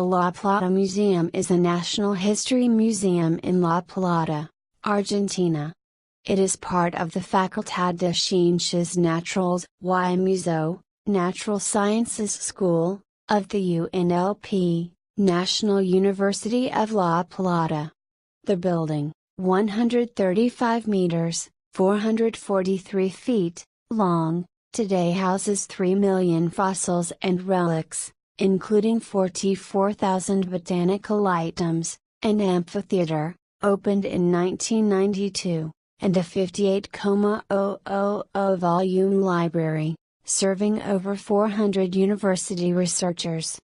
La Plata Museum is a national history museum in La Plata, Argentina. It is part of the Facultad de Ciencias Naturales y Museo, Natural Sciences School, of the UNLP, National University of La Plata. The building, 135 meters, 443 feet, long, today houses 3 million fossils and relics, including 44,000 botanical items, an amphitheatre, opened in 1992, and a 58,000 volume library, serving over 400 university researchers.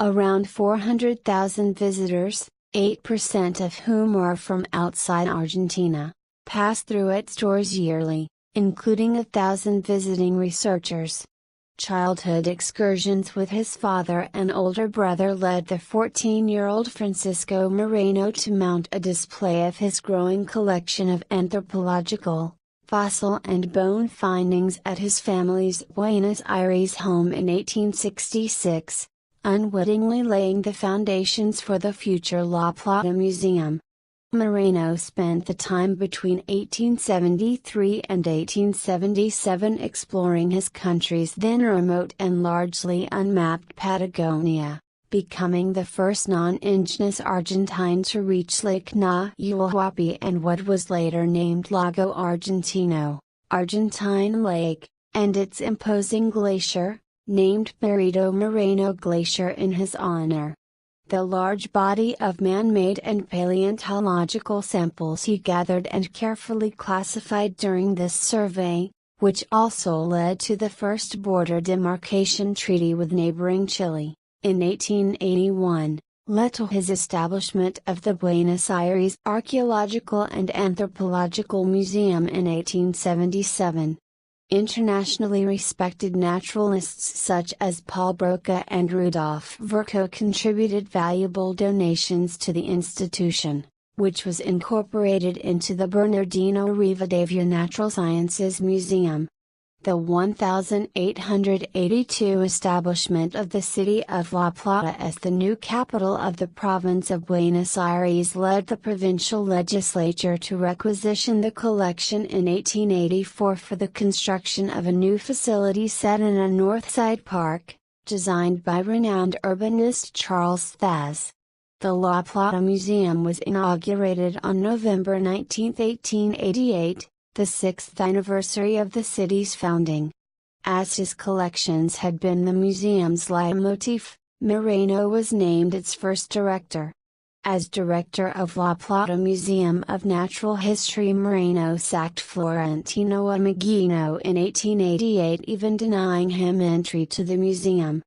Around 400,000 visitors, 8% of whom are from outside Argentina, pass through its doors yearly, including 1,000 visiting researchers. Childhood excursions with his father and older brother led the 14-year-old Francisco Moreno to mount a display of his growing collection of anthropological, fossil and bone findings at his family's Buenos Aires home in 1866, unwittingly laying the foundations for the future La Plata Museum. Moreno spent the time between 1873 and 1877 exploring his country's then remote and largely unmapped Patagonia, becoming the first non-indigenous Argentine to reach Lake Nahuelhuapi and what was later named Lago Argentino, Argentine Lake, and its imposing glacier, named Perito Moreno Glacier in his honor. The large body of man-made and paleontological samples he gathered and carefully classified during this survey, which also led to the first border demarcation treaty with neighboring Chile, in 1881, led to his establishment of the Buenos Aires Archaeological and Anthropological Museum in 1877. Internationally respected naturalists such as Paul Broca and Rudolf Virchow contributed valuable donations to the institution, which was incorporated into the Bernardino Rivadavia Natural Sciences Museum. The 1882 establishment of the city of La Plata as the new capital of the province of Buenos Aires led the provincial legislature to requisition the collection in 1884 for the construction of a new facility set in a northside park, designed by renowned urbanist Charles Thas. The La Plata Museum was inaugurated on November 19, 1888, the 6th anniversary of the city's founding. As his collections had been the museum's leitmotif, Moreno was named its first director. As director of La Plata Museum of Natural History, Moreno sacked Florentino Ameghino in 1888, even denying him entry to the museum.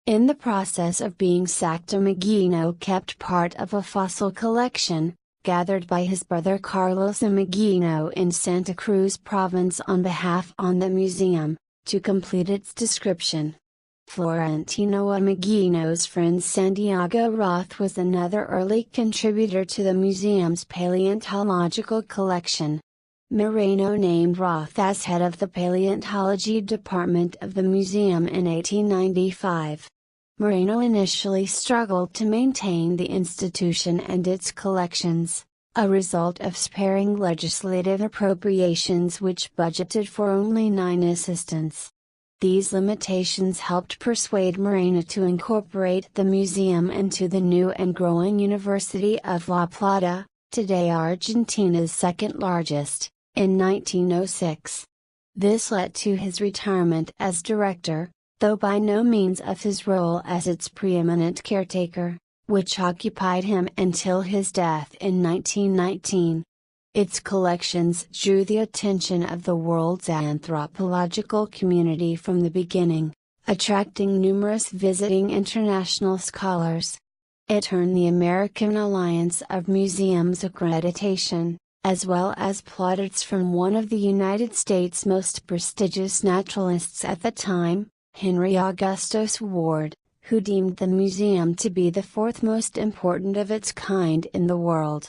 In the process of being sacked, Ameghino kept part of a fossil collection, gathered by his brother Carlos Ameghino in Santa Cruz province on behalf on the museum, to complete its description. Florentino Ameghino's friend Santiago Roth was another early contributor to the museum's paleontological collection. Moreno named Roth as head of the paleontology department of the museum in 1895. Moreno initially struggled to maintain the institution and its collections, a result of sparing legislative appropriations which budgeted for only 9 assistants. These limitations helped persuade Moreno to incorporate the museum into the new and growing University of La Plata, today Argentina's second largest, in 1906. This led to his retirement as director, though by no means of his role as its preeminent caretaker, which occupied him until his death in 1919. Its collections drew the attention of the world's anthropological community from the beginning, attracting numerous visiting international scholars. It earned the American Alliance of Museums accreditation, as well as plaudits from one of the United States' most prestigious naturalists at the time, Henry Augustus Ward, who deemed the museum to be the 4th most important of its kind in the world.